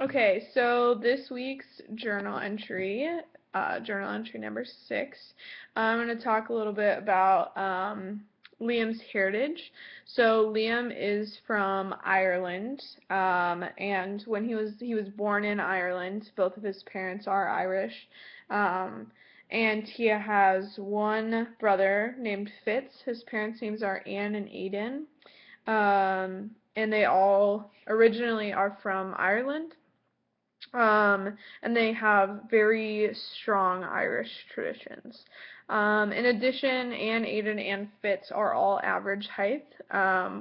Okay, so this week's journal entry number 6, I'm going to talk a little bit about Liam's heritage. So Liam is from Ireland, and when he was born in Ireland. Both of his parents are Irish, um, and he has one brother named Fitz. His parents' names are Anne and Aidan, and they all originally are from Ireland. And they have very strong Irish traditions. In addition, Anne, Aidan, and Fitz are all average height,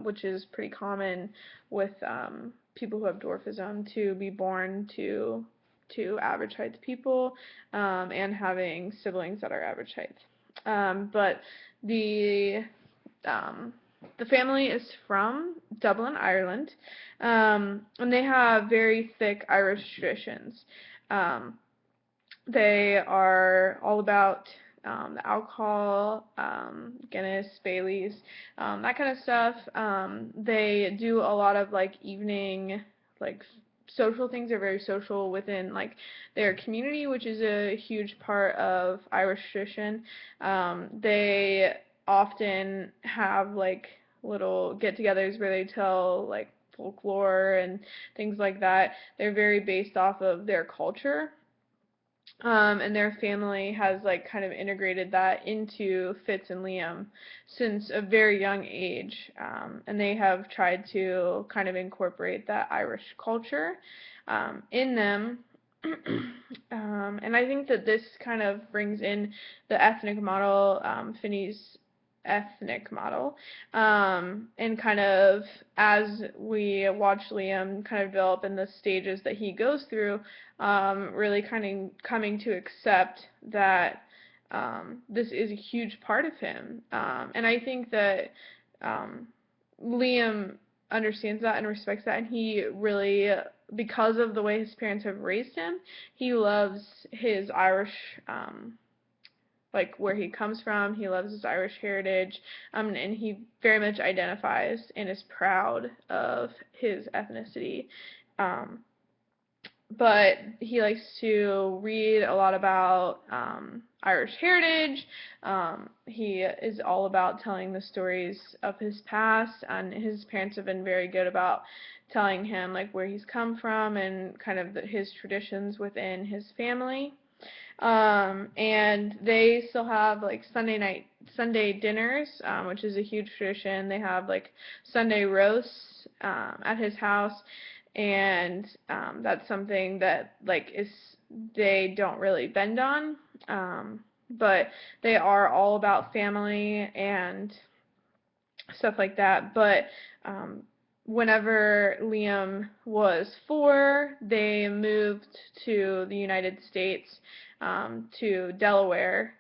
which is pretty common with people who have dwarfism to be born to average height people, and having siblings that are average height. But the um, the family is from Dublin, Ireland, and they have very thick Irish traditions. Um, they are all about the alcohol, Guinness, Bailey's, that kind of stuff. They do a lot of like evening, like social things. Are very social within like their community, which is a huge part of Irish tradition. They often have like little get-togethers where they tell like folklore and things like that. They're very based off of their culture, and their family has like kind of integrated that into Fitz and Liam since a very young age, and they have tried to kind of incorporate that Irish culture in them. And I think that this kind of brings in the ethnic model, Finney's ethnic model, and kind of as we watch Liam kind of develop in the stages that he goes through, really kind of coming to accept that this is a huge part of him. And I think that um, Liam understands that and respects that, and he really, because of the way his parents have raised him, he loves his Irish, like where he comes from. He loves his Irish heritage, and he very much identifies and is proud of his ethnicity. Um, but he likes to read a lot about Irish heritage. He is all about telling the stories of his past, and his parents have been very good about telling him like where he's come from and kind of his traditions within his family. And they still have like Sunday dinners, which is a huge tradition. They have like Sunday roasts at his house, and that's something that like is they don't really bend on, but they are all about family and stuff like that. But um, whenever Liam was 4, they moved to the United States, to Delaware,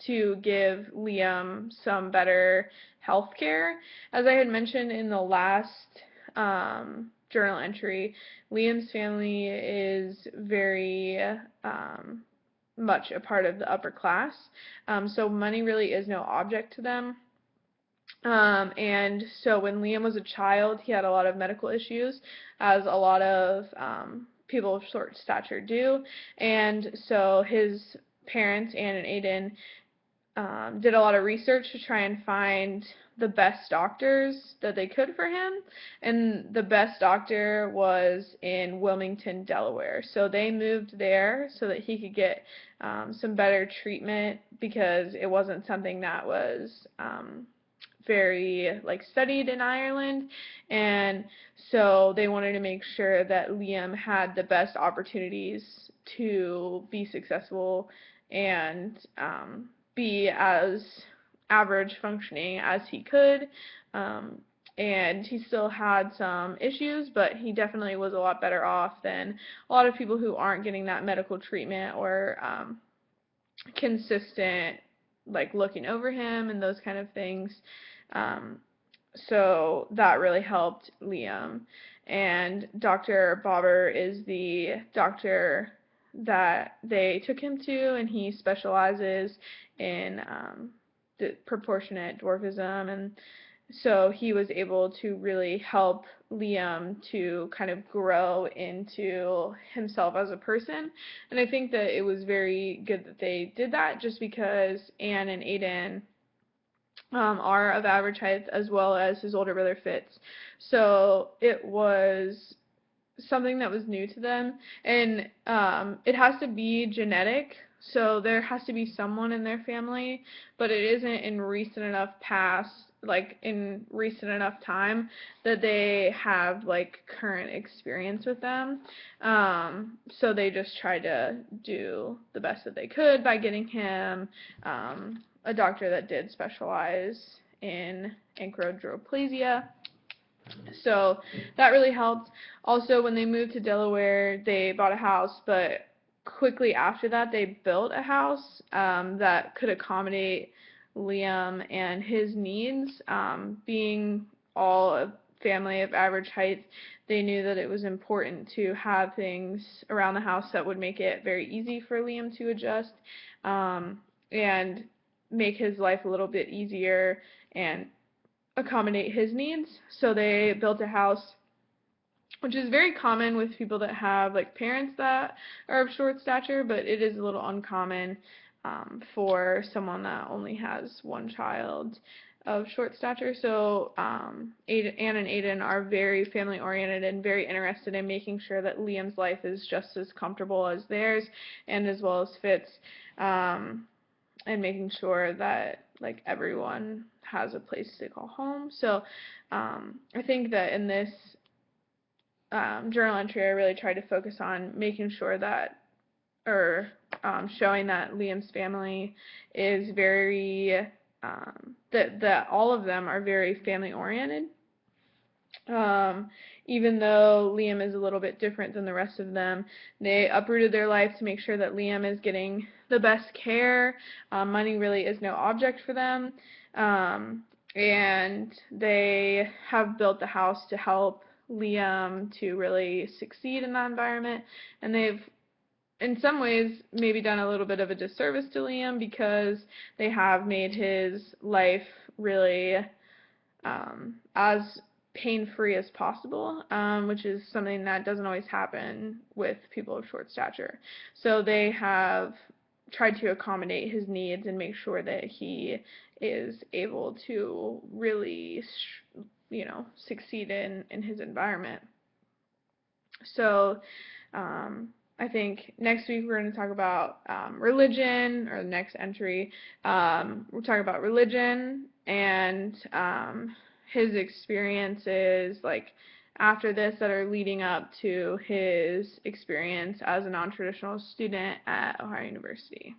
to give Liam some better health care. As I had mentioned in the last journal entry, Liam's family is very much a part of the upper class, so money really is no object to them. And so when Liam was a child, he had a lot of medical issues, as a lot of people of short stature do. And so his parents, Anne and Aidan, did a lot of research to try and find the best doctors that they could for him. And the best doctor was in Wilmington, Delaware. So they moved there so that he could get some better treatment, because it wasn't something that was very like studied in Ireland, and so they wanted to make sure that Liam had the best opportunities to be successful and be as average functioning as he could. Um, and he still had some issues, but he definitely was a lot better off than a lot of people who aren't getting that medical treatment or consistent like looking over him and those kind of things. Um, so that really helped Liam. And Dr. Bobber is the doctor that they took him to, and he specializes in the proportionate dwarfism and So he was able to really help Liam to kind of grow into himself as a person. And I think that it was very good that they did that, just because Anne and Aiden are of average height, as well as his older brother Fitz. So it was something that was new to them, and it has to be genetic. So there has to be someone in their family, but it isn't in recent enough past, like in recent enough time that they have like current experience with them. So they just tried to do the best that they could by getting him a doctor that did specialize in achondroplasia. So that really helped. Also, when they moved to Delaware, they bought a house, but quickly after that, they built a house that could accommodate Liam and his needs. Being all a family of average height, they knew that it was important to have things around the house that would make it very easy for Liam to adjust, and make his life a little bit easier and accommodate his needs. So they built a house, which is very common with people that have like parents that are of short stature, but it is a little uncommon for someone that only has one child of short stature. So Anne and Aiden are very family oriented and very interested in making sure that Liam's life is just as comfortable as theirs, and as well as Fitz, and making sure that like everyone has a place to call home. So I think that in this journal entry, I really tried to focus on making sure that, or showing that Liam's family is very, that all of them are very family oriented. Even though Liam is a little bit different than the rest of them, they uprooted their life to make sure that Liam is getting the best care. Money really is no object for them. And they have built the house to help Liam to really succeed in that environment. And they've, in some ways, maybe done a little bit of a disservice to Liam, because they have made his life really as pain-free as possible, which is something that doesn't always happen with people of short stature. So they have tried to accommodate his needs and make sure that he is able to really, succeed in his environment. So I think next week we're going to talk about religion, or the next entry. We'll talk about religion and his experiences like after this that are leading up to his experience as a non-traditional student at Ohio University.